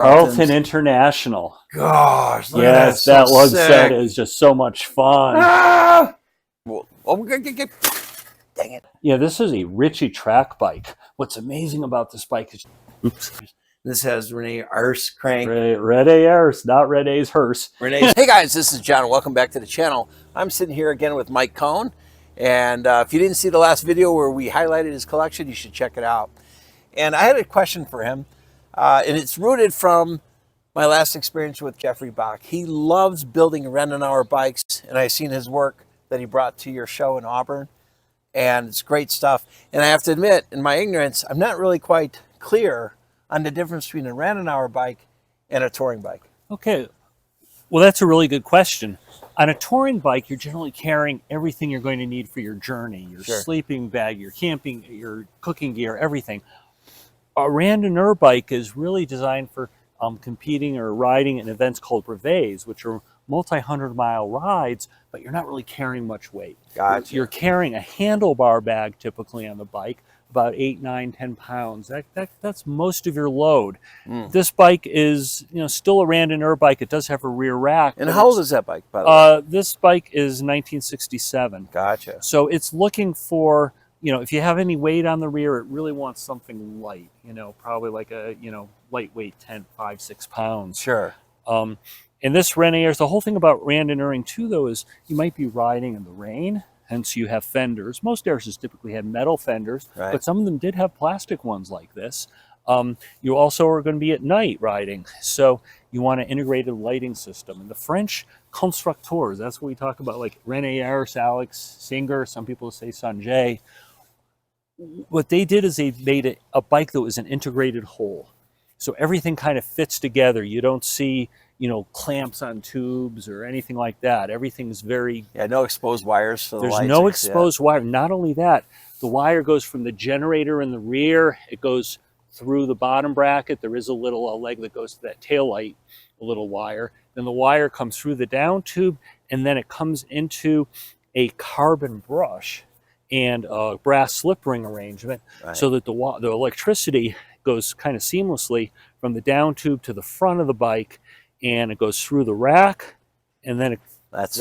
Carlton International. Gosh, look yes, at that, that lug set is just so much fun. Ah! Well, oh, dang it. Yeah, this is a Ritchie track bike. What's amazing about this bike is, oops. This has Rene Arse crank. Red A's, not Red A's hearse. Renee's. Hey guys, this is John. Welcome back to the channel. I'm sitting here again with Mike Kone. And if you didn't see the last video where we highlighted his collection, you should check it out. And I had a question for him. And it's rooted from my last experience with Jeffrey Bach. He loves building Randonneur bikes. And I've seen his work that he brought to your show in Auburn. And it's great stuff. And I have to admit, in my ignorance, I'm not really quite clear on the difference between a Randonneur bike and a touring bike. Okay, well, that's a really good question. On a touring bike, you're generally carrying everything you're going to need for your journey, your sleeping bag, your camping, your cooking gear, everything. A Randonneur bike is really designed for competing or riding in events called brevets, which are multi-100-mile rides, but you're not really carrying much weight. Gotcha. You're carrying a handlebar bag typically on the bike, about 8, 9, 10 pounds. That's most of your load. This bike is, still a Randonneur bike. It does have a rear rack. And how old is that bike, by the way? This bike is 1967. Gotcha. So it's looking for, if you have any weight on the rear, it really wants something light, probably like a, lightweight 10, 5, 6 pounds. Sure. And this Randonneur, the whole thing about Randonneuring too, though, is you might be riding in the rain. Hence, you have fenders. Most Airses typically had metal fenders, but some of them did have plastic ones like this. You also are going to be at night riding, so you want an integrated lighting system. And the French constructeurs, that's what we talk about, like Randonneur, Alex Singer, some people say Sanjay. What they did is they made a bike that was an integrated whole. So everything kind of fits together. You don't see, clamps on tubes or anything like that. Everything's very... Yeah, no exposed wires for the lights. There's no exposed wire. Not only that, the wire goes from the generator in the rear. It goes through the bottom bracket. There is a little leg that goes to that tail light, a little wire. Then the wire comes through the down tube, and then it comes into a carbon brush and a brass slip ring arrangement so that the electricity goes kind of seamlessly from the down tube to the front of the bike, and it goes through the rack, and then it that's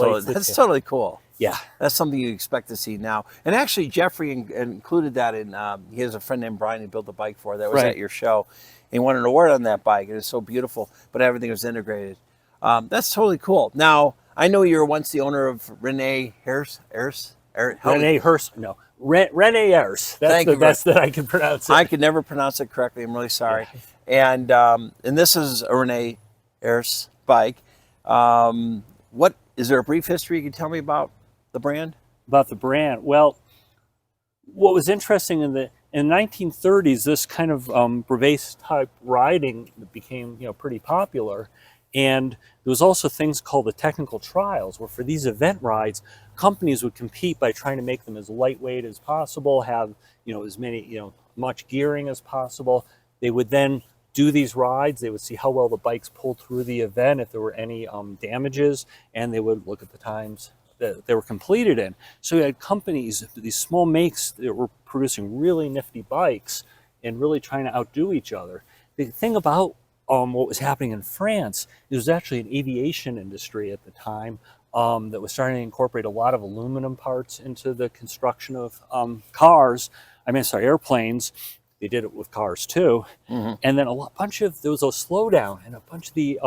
totally cool. Yeah, that's something you expect to see now. And actually, Jeffrey included that in. He has a friend named Brian who built a bike for that was at your show. And he won an award on that bike. It was so beautiful, but everything was integrated. That's totally cool. Now I know you were once the owner of Rene Arse. Rene Arse. No. Rene Arse. That's the best that I can pronounce it. I could never pronounce it correctly. I'm really sorry. Yeah. And this is a Rene Arse bike. What is there a brief history you can tell me about the brand? About the brand? Well, what was interesting in the 1930s, this kind of brevet type riding became pretty popular. And there was also things called the technical trials, where for these event rides, companies would compete by trying to make them as lightweight as possible, have as many much gearing as possible. They would then do these rides. They would see how well the bikes pulled through the event, if there were any damages, and they would look at the times that they were completed in. So you had companies, these small makes, that were producing really nifty bikes and really trying to outdo each other. The thing about what was happening in France, there was actually an aviation industry at the time that was starting to incorporate a lot of aluminum parts into the construction of airplanes. They did it with cars too. And then there was a slowdown, and a bunch of the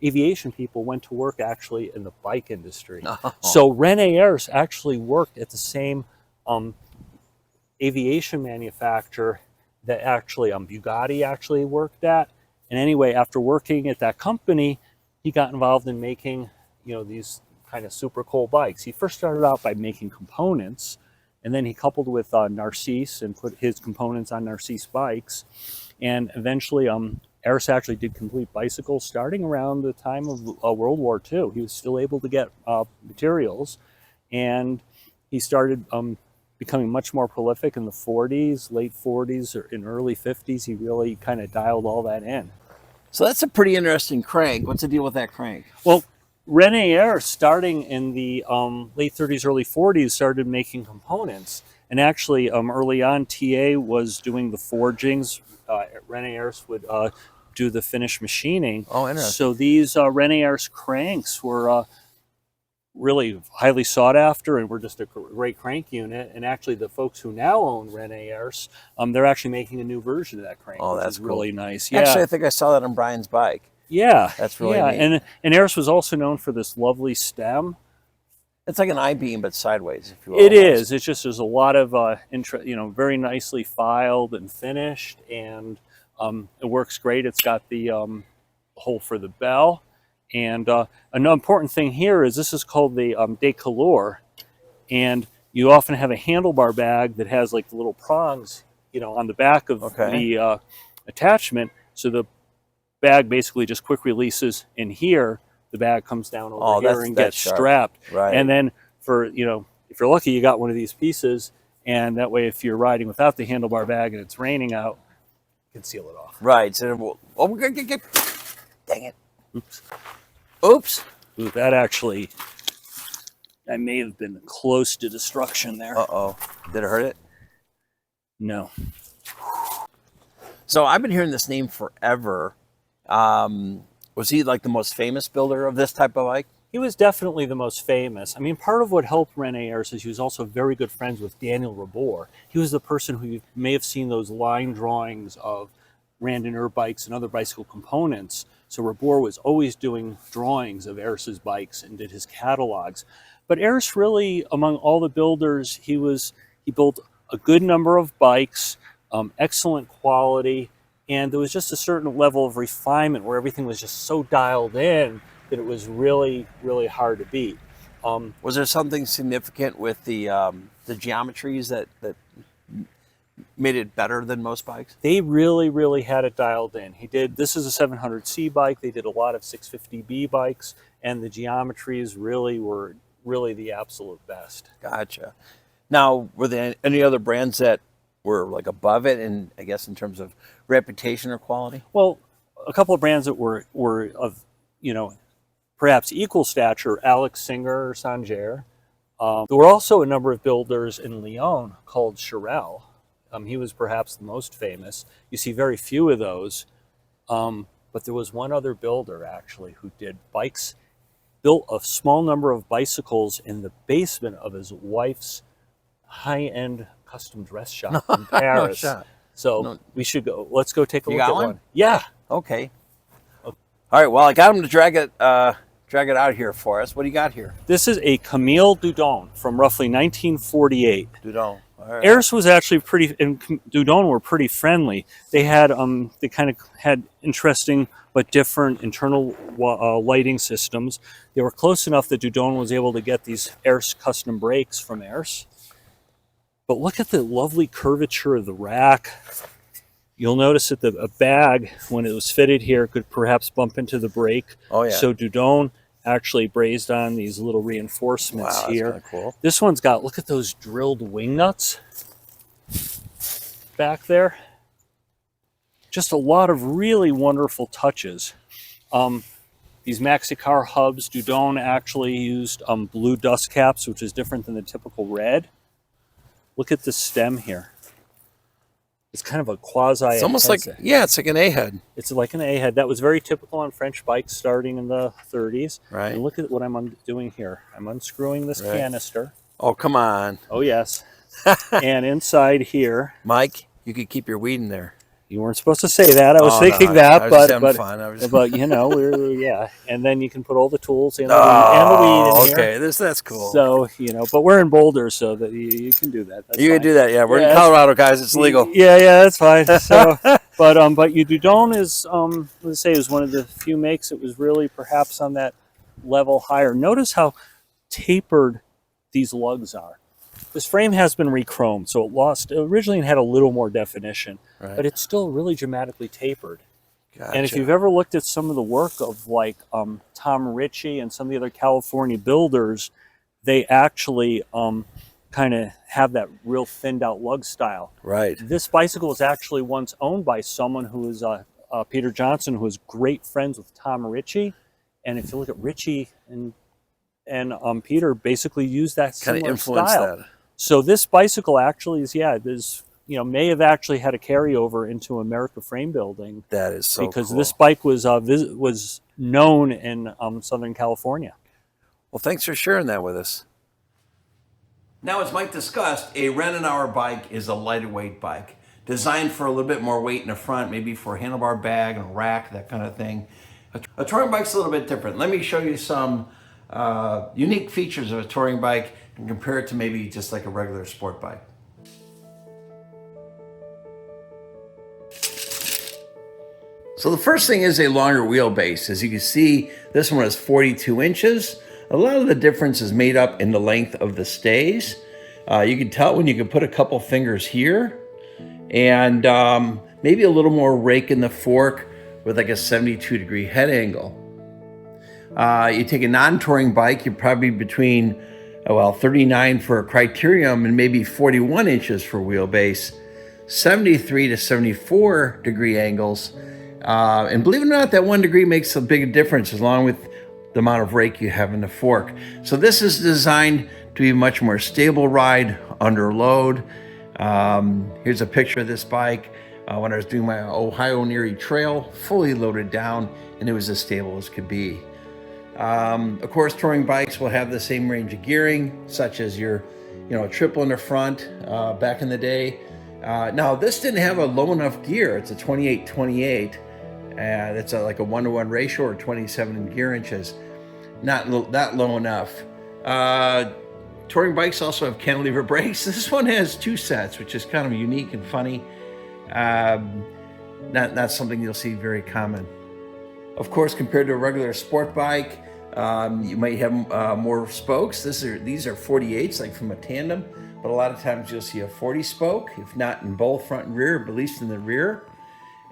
aviation people went to work actually in the bike industry. So Rene Arse actually worked at the same aviation manufacturer that actually Bugatti actually worked at. And anyway, after working at that company, he got involved in making, these kind of super cool bikes. He first started out by making components, and then he coupled with Narcisse and put his components on Narcisse bikes. And eventually, Arse actually did complete bicycles starting around the time of World War II. He was still able to get materials, and he started becoming much more prolific in the 40s, late 40s, or in early 50s. He really kind of dialed all that in. So that's a pretty interesting crank. What's the deal with that crank? Well, Rene Arse, starting in the late 30s, early 40s, started making components. And actually, early on, TA was doing the forgings. Rene Arse would do the finished machining. Oh, interesting. So these Randonneur's cranks were really highly sought after, and were just a great crank unit. And actually, the folks who now own Randonneur's, they're actually making a new version of that crank. Oh, which that's is cool. really nice. Yeah. Actually, I think I saw that on Brian's bike. Yeah, That's really yeah. neat. And Ayers was also known for this lovely stem. It's like an I-beam, but sideways, if you will. It is. It's just there's a lot of very nicely filed and finished, and it works great. It's got the hole for the bell, and an important thing here is this is called the décolore, and you often have a handlebar bag that has like the little prongs, on the back of the attachment, so the bag basically just quick releases in here. The bag comes down over here and gets strapped. Right. And then for, if you're lucky, you got one of these pieces, and that way if you're riding without the handlebar bag and it's raining out, you can seal it off. Right. So, dang it. Oops. Oops. Ooh, that actually, I may have been close to destruction there. Uh-oh. Did it hurt it? No. So I've been hearing this name forever. Was he like the most famous builder of this type of bike? He was definitely the most famous. I mean, part of what helped Randonneur is he was also very good friends with Daniel Rabor. He was the person who you may have seen those line drawings of Randonneur bikes and other bicycle components. So Rabor was always doing drawings of Ayers' bikes and did his catalogs. But Ayers really, among all the builders, he built a good number of bikes, excellent quality, and there was just a certain level of refinement where everything was just so dialed in that it was really, really hard to beat. Was there something significant with the geometries that made it better than most bikes? They really, really had it dialed in. This is a 700C bike. They did a lot of 650B bikes, and the geometries really were the absolute best. Gotcha. Now, were there any other brands that were like above it, and I guess in terms of reputation or quality? Well, a couple of brands that were of, perhaps equal stature, Alex Singer or Sanger. There were also a number of builders in Lyon called Chirel. He was perhaps the most famous. You see very few of those, but there was one other builder actually who did bikes, built a small number of bicycles in the basement of his wife's high-end custom dress shop in Paris. We should go. Let's go take a look at one. Yeah. Okay. All right. Well, I got him to drag it out here for us. What do you got here? This is a Camille Dudon from roughly 1948. Dudon. All right. Ayers was actually and Dudon were pretty friendly. They had they kind of had interesting but different internal lighting systems. They were close enough that Dudon was able to get these Ayers custom brakes from Ayers. But look at the lovely curvature of the rack. You'll notice that the bag, when it was fitted here, could perhaps bump into the brake. Oh, yeah. So Dudon actually brazed on these little reinforcements here. That's kind of cool. This one's got, look at those drilled wing nuts back there. Just a lot of really wonderful touches. These Maxicar hubs, Dudon actually used blue dust caps, which is different than the typical red. Look at the stem here. It's kind of a quasi. It's almost like, it's like an A-head. It's like an A-head. That was very typical on French bikes starting in the 30s. Right. And look at what I'm doing here. I'm unscrewing this canister. Oh, come on. Oh, yes. And inside here. Mike, you could keep your weed in there. You weren't supposed to say that. I was thinking that, I was just having fun. But yeah. And then you can put all the tools and the weed in here. Okay, that's cool. So but we're in Boulder, so that you can do that. That's you fine. can do that. Yeah, we're in Colorado, guys. It's legal. Yeah, that's fine. So, but Dudon is let's say is one of the few makes that was really perhaps on that level higher. Notice how tapered these lugs are. This frame has been re-chromed, so originally it had a little more definition, but it's still really dramatically tapered. Gotcha. And if you've ever looked at some of the work of like Tom Ritchie and some of the other California builders, they actually kind of have that real thinned out lug style. Right. This bicycle was actually once owned by someone who is Peter Johnson, who was great friends with Tom Ritchie. And if you look at Ritchie and Peter basically used that kind similar of influenced style. that. So this bicycle actually is, there's may have actually had a carryover into America frame building, That is so because cool. this bike was known in Southern California. Well, thanks for sharing that with us. Now, as Mike discussed, a Randonneur bike is a lighter weight bike, designed for a little bit more weight in the front, maybe for a handlebar bag and a rack, that kind of thing. A touring bike's a little bit different. Let me show you some unique features of a touring bike and compare it to maybe just like a regular sport bike. So the first thing is a longer wheelbase. As you can see, this one is 42 inches. A lot of the difference is made up in the length of the stays. You can tell when you can put a couple fingers here and maybe a little more rake in the fork with like a 72-degree head angle. You take a non-touring bike, you're probably between 39 for a criterium and maybe 41 inches for wheelbase, 73 to 74 degree angles. And believe it or not, that 1 degree makes a big difference along with the amount of rake you have in the fork. So this is designed to be a much more stable ride under load. Here's a picture of this bike when I was doing my Ohio Neary Trail, fully loaded down, and it was as stable as could be. Of course, touring bikes will have the same range of gearing, such as your, triple in the front back in the day. Now, this didn't have a low enough gear. It's a 28-28. That's like a 1-to-1 ratio, or 27 gear inches. Not low enough. Touring bikes also have cantilever brakes. This one has 2 sets, which is kind of unique and funny. Not something you'll see very common. Of course, compared to a regular sport bike, you might have more spokes. These are 48s, like from a tandem, but a lot of times you'll see a 40 spoke, if not in both front and rear, but at least in the rear.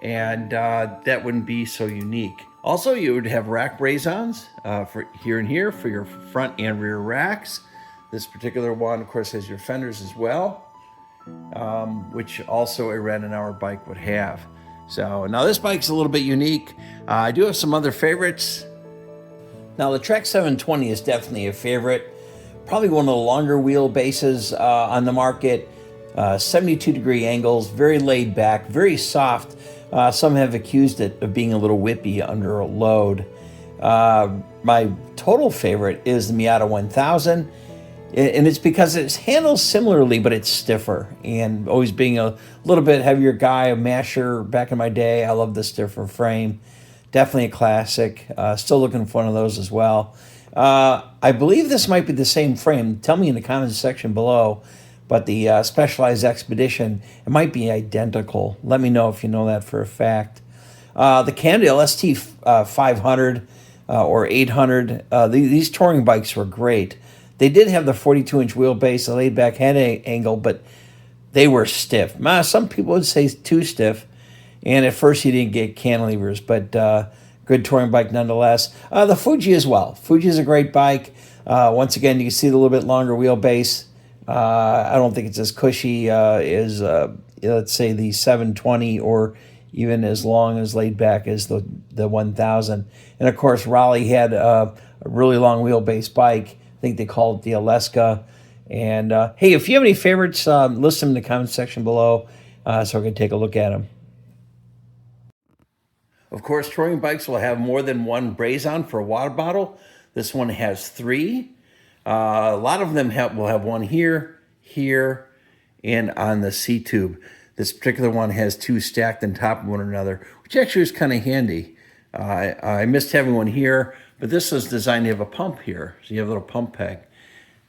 And that wouldn't be so unique. Also, you would have rack braze-ons for here and here for your front and rear racks. This particular one, of course, has your fenders as well, which also a Randonneur bike would have. So now this bike's a little bit unique. I do have some other favorites. Now the Trek 720 is definitely a favorite. Probably one of the longer wheelbases on the market. 72-degree angles, very laid back, very soft. Some have accused it of being a little whippy under a load. My total favorite is the Miata 1000. And it's because it handles similarly, but it's stiffer. And always being a little bit heavier guy, a masher back in my day, I love the stiffer frame. Definitely a classic. Still looking for one of those as well. I believe this might be the same frame. Tell me in the comments section below. But the Specialized Expedition, it might be identical. Let me know if you know that for a fact. The Cannondale ST 500 or 800, these touring bikes were great. They did have the 42-inch wheelbase, a laid-back head angle, but they were stiff. Some people would say too stiff, and at first you didn't get cantilevers, but good touring bike nonetheless. The Fuji as well. Fuji is a great bike. Once again, you can see the little bit longer wheelbase. I don't think it's as cushy as, let's say, the 720 or even as long as laid back as the 1000. And of course, Raleigh had a really long wheelbase bike. I think they called it the Alaska. And hey, if you have any favorites, list them in the comment section below so we can take a look at them. Of course, touring bikes will have more than one braze-on for a water bottle. This one has 3. A lot of them will have one here, here, and on the C-tube. This particular one has 2 stacked on top of one another, which actually is kind of handy. I missed having one here, but this was designed to have a pump here, so you have a little pump peg.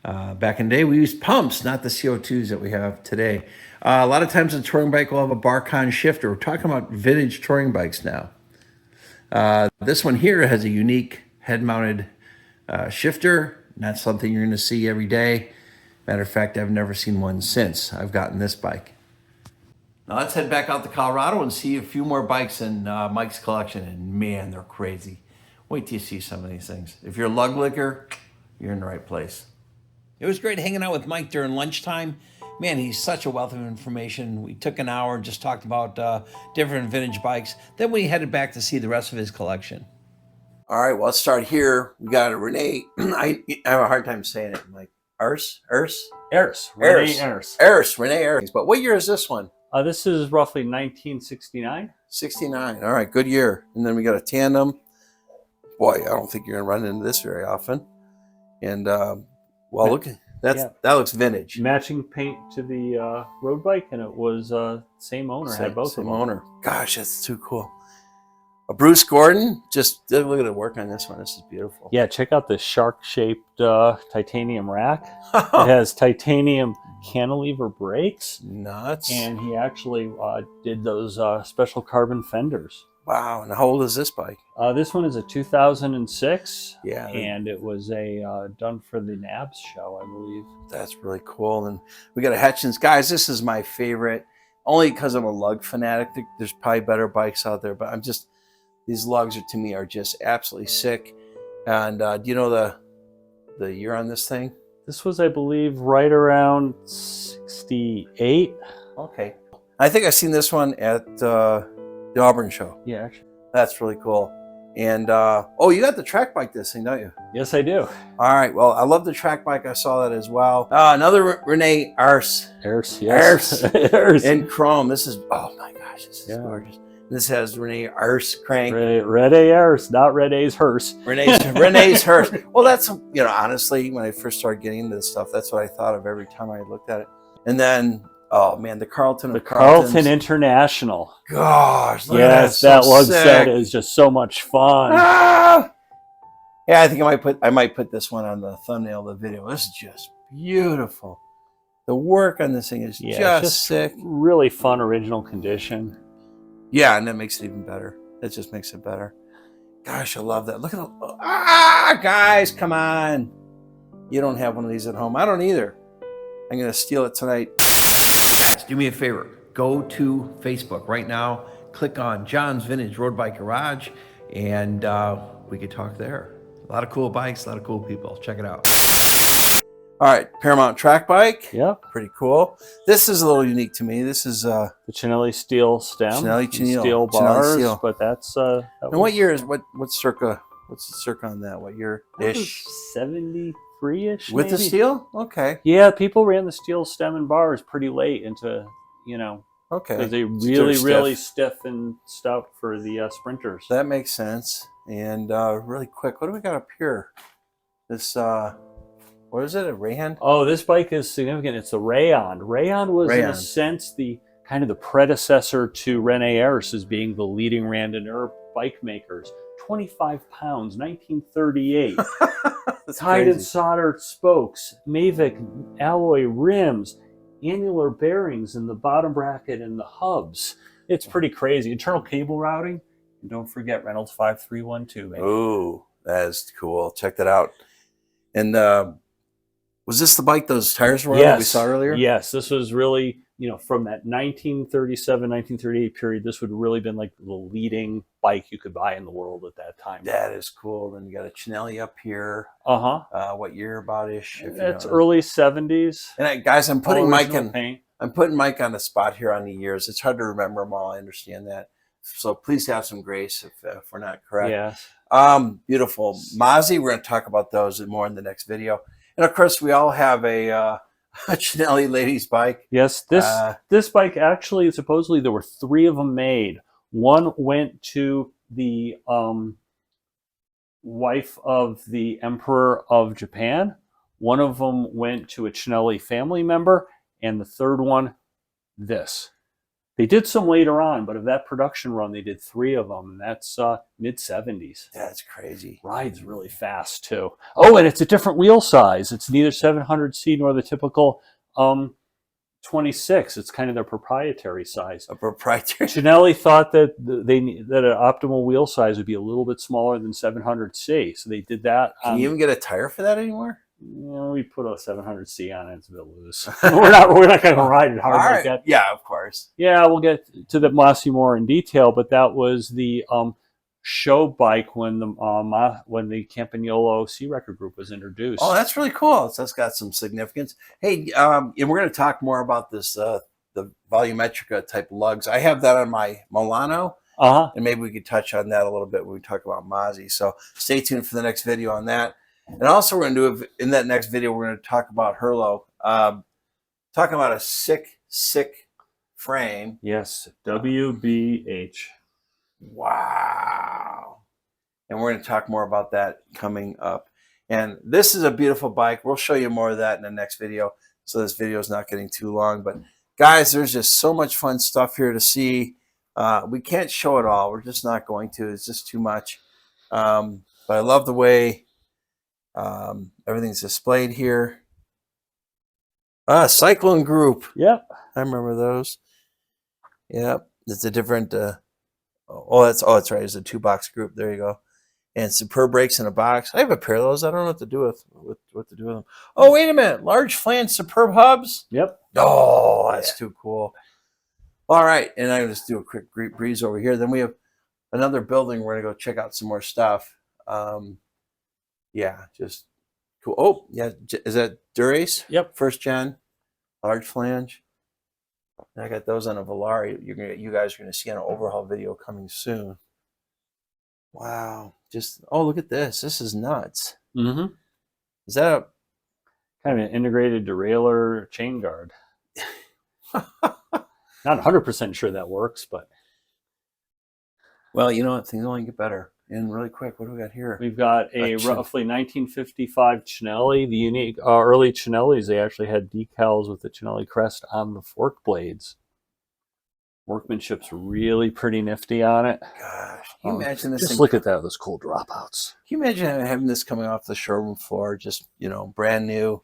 Back in the day, we used pumps, not the CO2s that we have today. A lot of times a touring bike will have a Barcon shifter. We're talking about vintage touring bikes now. This one here has a unique head-mounted shifter. Not something you're going to see every day. Matter of fact, I've never seen one since I've gotten this bike. Now let's head back out to Colorado and see a few more bikes in Mike's collection. And man, they're crazy. Wait till you see some of these things. If you're a lug licker, you're in the right place. It was great hanging out with Mike during lunchtime. Man, he's such a wealth of information. We took an hour and just talked about different vintage bikes. Then we headed back to see the rest of his collection. All right, well, let's start here. We got a Renee. I have a hard time saying it. I'm like, Renee Ers. Ers. But what year is this one? This is roughly 1969. 69. All right, good year. And then we got a tandem. Boy, I don't think you're going to run into this very often. And, well, look, that looks vintage. Matching paint to the road bike, and it was same owner, had both of them. Same owner. Gosh, that's too cool. Bruce Gordon, just look at the work on this one. This is beautiful. Yeah, check out the shark-shaped titanium rack. It has titanium cantilever brakes. Nuts. And he actually did those special carbon fenders. Wow. And how old is this bike? This one is a 2006. Yeah. And it was done for the NABS show, I believe. That's really cool. And we got a Hetchins. Guys, this is my favorite, only because I'm a lug fanatic. There's probably better bikes out there, but I'm just, these lugs to me are just absolutely sick. And do you know the year on this thing? This was, I believe, right around 68. Okay. I think I've seen this one at the Auburn show. Yeah, actually. That's really cool. And, oh, you got the track bike this thing, don't you? Yes, I do. All right. Well, I love the track bike. I saw that as well. Another Rene Arce. Arce, yes. Arce. In chrome. This is, oh my gosh, this is gorgeous. This has Rene Arce crank. Rene Arce, not Rene's hearse. Rene's hearse. Well, that's, you know, honestly, when I first started getting into this stuff, that's what I thought of every time I looked at it. And then, oh man, the Carlton. The Carlton International. Gosh, yes, that lug set is just so much fun. Ah! Yeah, I think I might put this one on the thumbnail of the video. This is just beautiful. The work on this thing is just sick. Really fun original condition. Yeah, and that makes it even better. That just makes it better. Gosh, I love that. Look at guys, come on. You don't have one of these at home. I don't either. I'm going to steal it tonight. Guys, do me a favor. Go to Facebook right now. Click on John's Vintage Road Bike Garage, and we could talk there. A lot of cool bikes, a lot of cool people. Check it out. All right, Paramount track bike. Yep. Pretty cool. This is a little unique to me. This is the Chinelli steel stem. Steel bars, steel. but that's and what year is what's the circa on that? What year ish? 73-ish. With the steel? Okay. Yeah, people ran the steel stem and bars pretty late into, you know, okay. Because they really stiff and stout for the sprinters. That makes sense. And really quick, what do we got up here? This what is it? A Rayon? Oh, this bike is significant. It's a Rayon. Rayon was, in a sense, the kind of the predecessor to Rene Arce as being the leading Randonneur bike makers. 25 pounds, 1938. Tied and soldered spokes, Mavic alloy rims, annular bearings in the bottom bracket and the hubs. It's pretty crazy. Internal cable routing. And don't forget Reynolds 5312, baby. Ooh, that is cool. Check that out. And was this the bike those tires were on that we saw earlier? Yes, this was really, you know, from that 1937, 1938 period, this would really been like the leading bike you could buy in the world at that time. That is cool. Then you got a Chinelli up here. What year about-ish? It's early 70s. And guys, I'm putting Mike on the spot here on the years. It's hard to remember them all. I understand that. So please have some grace if we're not correct. Yes. Beautiful. Mozzie, we're going to talk about those more in the next video. And of course, we all have a Chinelli ladies bike. Yes, this bike actually, supposedly there were 3 of them made. One went to the wife of the Emperor of Japan. One of them went to a Chinelli family member, and the third one, this. They did some later on, but of that production run, they did 3 of them, and that's mid-70s. That's crazy. Rides really fast, too. Oh, and it's a different wheel size. It's neither 700C nor the typical 26. It's kind of their proprietary size. A proprietary. Chinelli thought that that an optimal wheel size would be a little bit smaller than 700C, so they did that. Can you even get a tire for that anymore? You know, we put a 700C on it. It's a bit loose. we're not going to ride it hard like that. Yeah, of course. Yeah, we'll get to the Mossy more in detail, but that was the show bike when the Campagnolo Sea Record Group was introduced. Oh, that's really cool. So that's got some significance. Hey, and we're going to talk more about this the Volumetrica type lugs. I have that on my Milano. And maybe we could touch on that a little bit when we talk about Mozzie. So stay tuned for the next video on that. And also we're going to do, in that next video, we're going to talk about Hurlo. Talking about a sick frame. Yes, WBH. Wow. And we're going to talk more about that coming up. And this is a beautiful bike. We'll show you more of that in the next video. So this video is not getting too long. But guys, there's just so much fun stuff here to see. We can't show it all. We're just not going to. It's just too much. But I love the way everything's displayed here. Cyclone Group. Yep. I remember those. Yep. It's a different... that's right. It's a 2-box group. There you go. And Superb brakes in a box. I have a pair of those. I don't know what to do with them. Oh, wait a minute. Large flange Superb hubs. Yep. Oh, that's too cool. All right. And I'm going to just do a quick breeze over here. Then we have another building. We're going to go check out some more stuff. Yeah, just cool. Oh, yeah. Is that Durace? Yep. First gen. Large flange. And I got those on a Volare. You guys are going to see an overhaul video coming soon. Wow. Look at this. This is nuts. Mm-hmm. Is that a... Kind of an integrated derailleur chain guard. Not 100% sure that works, but... Well, you know what? Things only get better. And really quick, what do we got here? We've got a roughly 1955 Cinelli. The unique early Cinellis, they actually had decals with the Cinelli crest on the fork blades. Workmanship's really pretty nifty on it. Gosh, can you imagine this? Just look at that, those cool dropouts. Can you imagine having this coming off the showroom floor, just, brand new,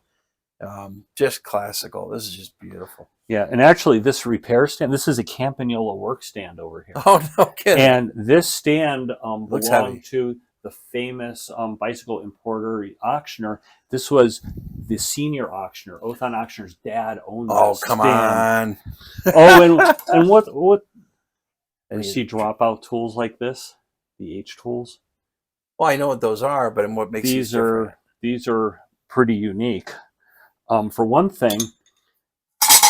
just classical. This is just beautiful. Yeah, and actually this repair stand, this is a Campagnola work stand over here. Oh, no kidding. And this stand Looks belonged heavy. to the famous bicycle importer auctioneer. This was the senior auctioneer. Othon Auctioneer's dad owned this Oh, come stand. on. Oh, and what And you see dropout tools like this, the H tools. Well, I know what those are, but what makes these different? These are pretty unique. For one thing,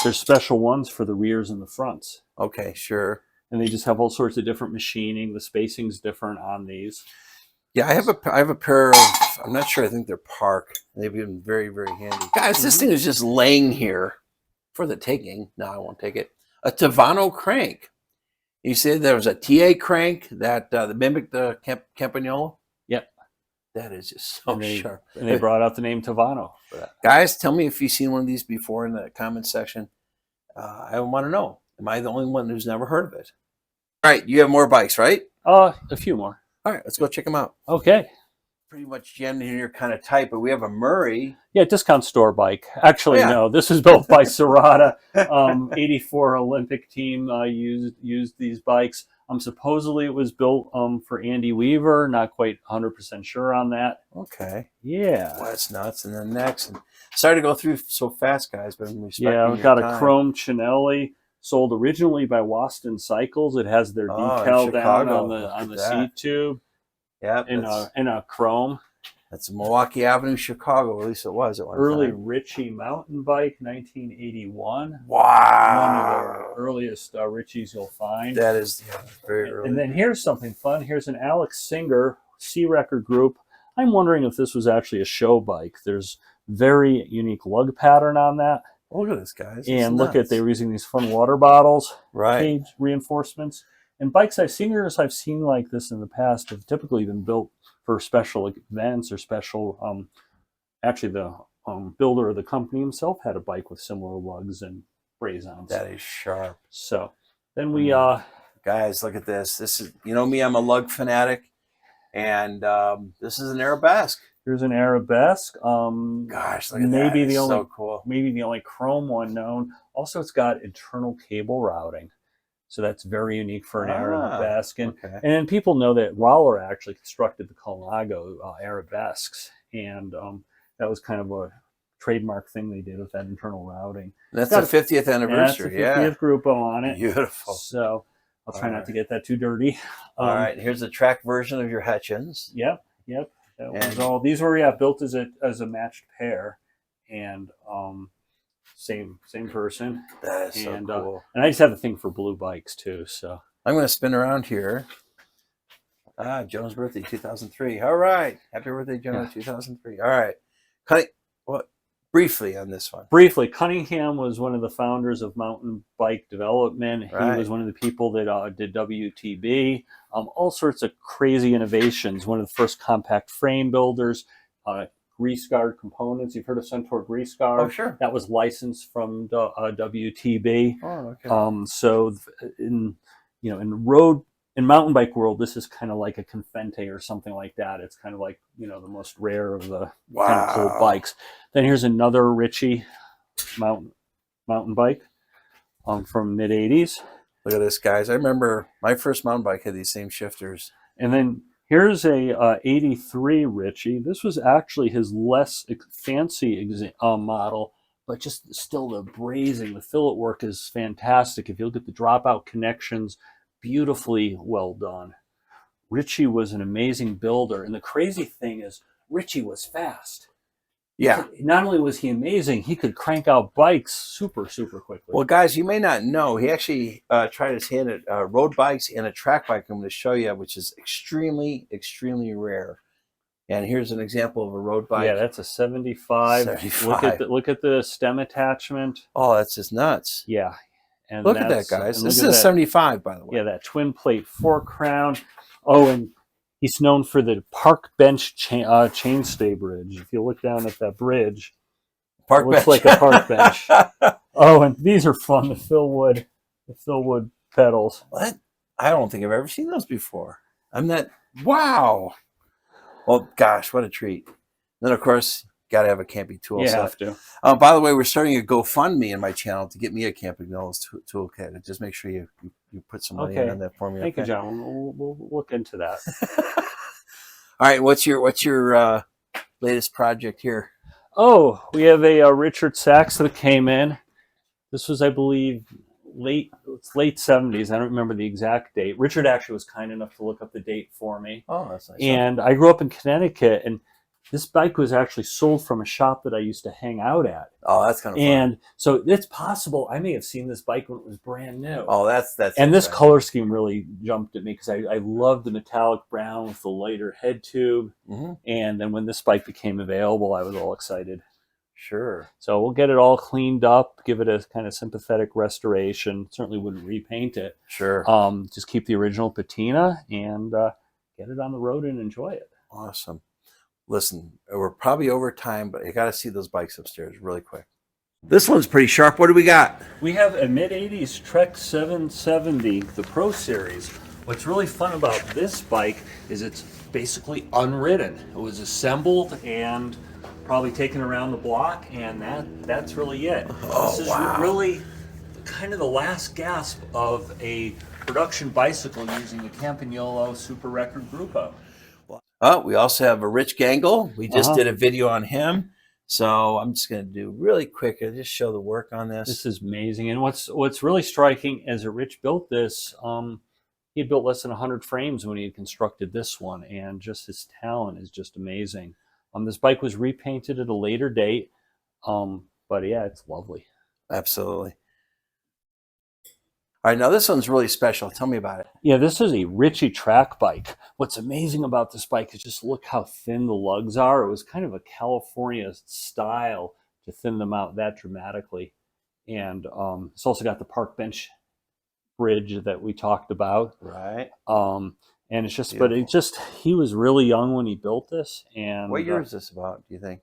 there's special ones for the rears and the fronts. Okay, sure. And they just have all sorts of different machining. The spacing's different on these. Yeah, I have a pair of, I'm not sure, I think they're Park. They've been very, very handy. Guys, this thing is just laying here for the taking. No, I won't take it. A Tavano crank. You said there was a TA crank that mimicked the Campagnola? Yep. That is just so sharp. And they brought out the name Tavano for that. Guys, tell me if you've seen one of these before in the comment section. I want to know. Am I the only one who's never heard of it? All right, you have more bikes, right? A few more. All right, let's go check them out. Okay. Pretty much jammed in here kind of tight, but we have a Murray. Yeah, discount store bike. Actually, no, this is built by Serrata. 84 Olympic team used these bikes. Supposedly it was built for Andy Weaver. Not quite 100% sure on that. Okay. Yeah. Well, that's nuts. And then next, and sorry to go through so fast, guys, but I'm respecting yeah, we've got a chrome Cinelli sold originally by Waston Cycles. It has their decal down on the seat tube. Yeah, in a chrome. That's Milwaukee Avenue, Chicago. At least it was at one Early time. Ritchie mountain bike, 1981. Wow. One of the earliest Ritchies you'll find. That is very early. And then here's something fun. Here's an Alex Singer Sea Record Group. I'm wondering if this was actually a show bike. There's very unique lug pattern on that. Look at this, guys. And look at, they were using these fun water bottles, right? Cage reinforcements. And bikes I've seen like this in the past have typically been built for special events or special, actually the builder of the company himself had a bike with similar lugs and braze-ons. That is sharp. So then we... guys, look at this. This is, you know me, I'm a lug fanatic. And this is an arabesque. Here's an arabesque. Gosh, look at that. It's so cool. Maybe the only chrome one known. Also, it's got internal cable routing. So that's very unique for an arabesque. And then people know that Roller actually constructed the Colnago arabesques. And that was kind of a trademark thing they did with that internal routing. And that's the 50th anniversary. Yeah, that's the 50th Grupo on it. Beautiful. So I'll try not to get that too dirty. All right, here's the track version of your Hutchins. Yep. That was all. These were built as a matched pair, and same person. That is so cool. And I just have a thing for blue bikes too. So I'm going to spin around here. Joan's birthday, 2003. All right, happy birthday, Joan, 2003. All right, what? briefly on this one. Briefly, Cunningham was one of the founders of mountain bike development. Right. He was one of the people that did WTB, all sorts of crazy innovations. One of the first compact frame builders, grease guard components. You've heard of Centaur grease guard? Oh, sure. That was licensed from WTB. Oh, okay. So in in mountain bike world, this is kind of like a Confente or something like that. It's kind of like, the most rare of the kind of cool bikes. Then here's another Ritchie mountain bike from mid 80s. Look at this, guys. I remember my first mountain bike had these same shifters. And then here's a 83 Ritchie. This was actually his less fancy model, but just still the brazing, the fillet work is fantastic. If you look at the dropout connections, beautifully well done. Ritchie was an amazing builder. And the crazy thing is, Ritchie was fast. Yeah. Not only was he amazing, he could crank out bikes super, super quickly. Well, guys, you may not know, he actually tried his hand at road bikes and a track bike I'm going to show you, which is extremely, extremely rare. And here's an example of a road bike. Yeah, that's a 75. 75. Look at the stem attachment. Oh, that's just nuts. Yeah. And look at that, guys. This is a 75, by the way. Yeah, that twin plate fork crown. Oh, and he's known for the park bench chainstay bridge. If you look down at that bridge, it looks like a park bench. Oh, and these are fun. The Philwood pedals. What? I don't think I've ever seen those before. Wow. Well, gosh, what a treat. Then, of course, got to have a camping tool set. You have to. By the way, we're starting a GoFundMe in my channel to get me a Camping Knowles toolkit. Just make sure you put some money in on that for me. Thank you, John. We'll look into that. All right, what's your latest project here? Oh, we have a Richard Sachs that came in. This was, I believe, late 70s. I don't remember the exact date. Richard actually was kind enough to look up the date for me. Oh, that's nice. And I grew up in Connecticut, and this bike was actually sold from a shop that I used to hang out at. Oh, that's kind of fun. And so it's possible I may have seen this bike when it was brand new. Oh, that's and this color scheme really jumped at me because I loved the metallic brown with the lighter head tube. Mm-hmm. And then when this bike became available, I was all excited. Sure. So we'll get it all cleaned up, give it a kind of sympathetic restoration. Certainly wouldn't repaint it. Sure. Just keep the original patina and get it on the road and enjoy it. Awesome. Listen, we're probably over time, but you got to see those bikes upstairs really quick. This one's pretty sharp. What do we got? We have a mid-80s Trek 770, the Pro Series. What's really fun about this bike is it's basically unridden. It was assembled and probably taken around the block, and that's really it. Oh, this is wow. really kind of the last gasp of a production bicycle using a Campagnolo Super Record Gruppo. Oh, we also have a Rich Gangle. We just did a video on him. So I'm just going to do really quick and just show the work on this. This is amazing. And what's really striking as Rich built this, he had built less than 100 frames when he had constructed this one. And just his talent is just amazing. This bike was repainted at a later date. But yeah, it's lovely. Absolutely. All right, now this one's really special. Tell me about it. Yeah, this is a Ritchie track bike. What's amazing about this bike is just look how thin the lugs are. It was kind of a California style to thin them out that dramatically. And it's also got the park bench bridge that we talked about. Right. And it's just, beautiful. He was really young when he built this. And what year is this about, do you think?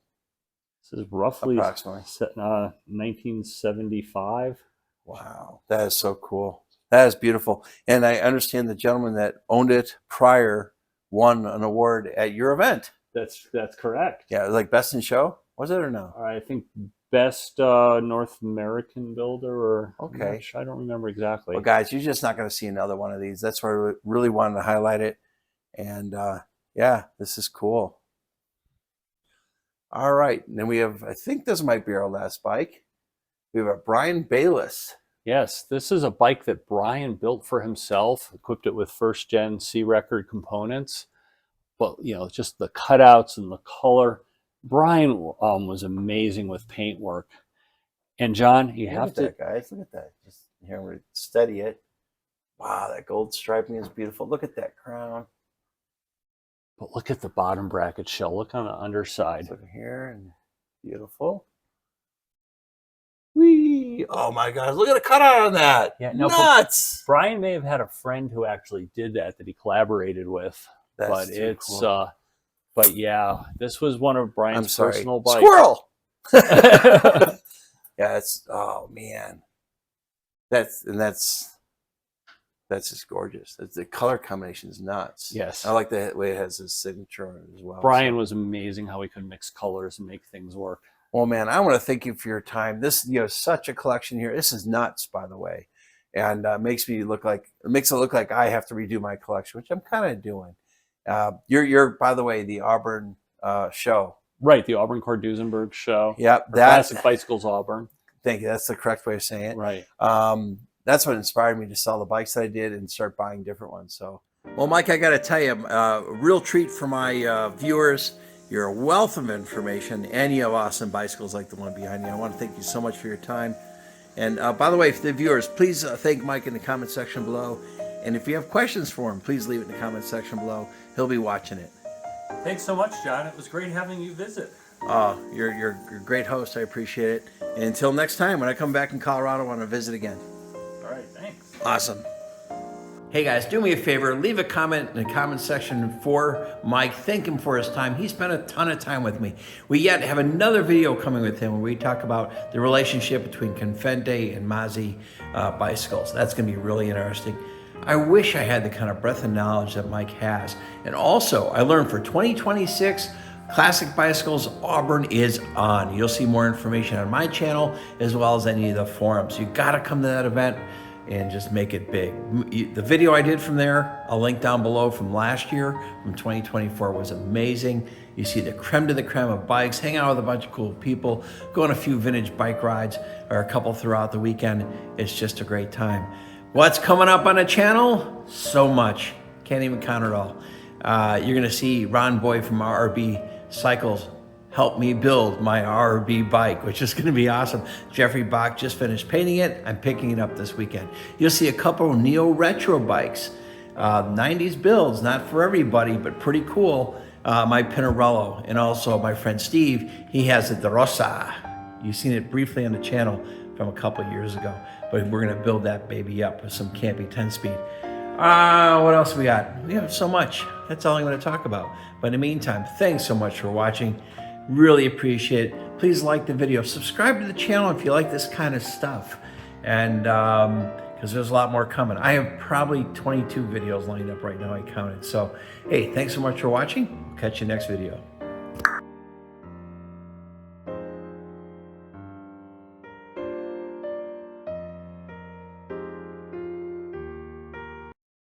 This is roughly approximately 1975. Wow, that is so cool. That is beautiful. And I understand the gentleman that owned it prior won an award at your event. That's correct. Yeah, it was like best in show, was it or no? I think best North American builder or okay. I don't remember exactly. Well, guys, you're just not going to see another one of these. That's why I really wanted to highlight it. And yeah, this is cool. All right, and then we have, I think this might be our last bike. We have a Brian Bayless. Yes, this is a bike that Brian built for himself, equipped it with first gen C record components. But, just the cutouts and the color. Brian was amazing with paintwork. And John, you have to... Look at that, guys. Look at that. Just here, we steady it. Wow, that gold striping is beautiful. Look at that crown. But look at the bottom bracket shell. Look on the underside. Look here, and beautiful. Oh my gosh, look at the cutout on that. Yeah, no, nuts. Brian may have had a friend who actually did that he collaborated with. That's but too it's cool. but yeah, this was one of Brian's personal bikes. Squirrel. Yeah, it's, oh man. That's just gorgeous. The color combination is nuts. Yes. I like the way it has his signature on it as well. Brian was amazing how he could mix colors and make things work. Well, man, I want to thank you for your time. This, such a collection here. This is nuts, by the way, and makes it look like I have to redo my collection, which I'm kind of doing. You're by the way, the Auburn show. Right, the Auburn Duesenberg show. Yep, Classic Bicycles Auburn. Thank you. That's the correct way of saying it. Right. That's what inspired me to sell the bikes that I did and start buying different ones. So, well, Mike, I got to tell you, a real treat for my viewers. You're a wealth of information, and you have awesome bicycles like the one behind you. I want to thank you so much for your time. And by the way, for the viewers, please thank Mike in the comment section below. And if you have questions for him, please leave it in the comment section below. He'll be watching it. Thanks so much, John. It was great having you visit. You're a great host. I appreciate it. And until next time, when I come back in Colorado, I want to visit again. All right, thanks. Awesome. Hey guys, do me a favor, leave a comment in the comment section for Mike. Thank him for his time. He spent a ton of time with me. We yet have another video coming with him where we talk about the relationship between Confente and Mazzi bicycles. That's going to be really interesting. I wish I had the kind of breadth of knowledge that Mike has. And also, I learned for 2026, Classic Bicycles Auburn is on. You'll see more information on my channel as well as any of the forums. You got to come to that event and just make it big. The video I did from there, I'll link down below from last year, from 2024, was amazing. You see the creme de la creme of bikes, hang out with a bunch of cool people, go on a few vintage bike rides, or a couple throughout the weekend. It's just a great time. What's coming up on the channel? So much. Can't even count it all. You're gonna see Ron Boy from RB Cycles help me build my RB bike, which is gonna be awesome. Jeffrey Bach just finished painting it. I'm picking it up this weekend. You'll see a couple of neo retro bikes, 90s builds, not for everybody, but pretty cool. My Pinarello, and also my friend Steve, he has a DeRosa. You've seen it briefly on the channel from a couple of years ago, but we're gonna build that baby up with some campy 10-speed. What else we got? We have so much. That's all I'm gonna talk about. But in the meantime, thanks so much for watching. Really appreciate it. Please like the video. Subscribe to the channel if you like this kind of stuff. And because there's a lot more coming. I have probably 22 videos lined up right now, I counted. So, hey, thanks so much for watching. Catch you next video.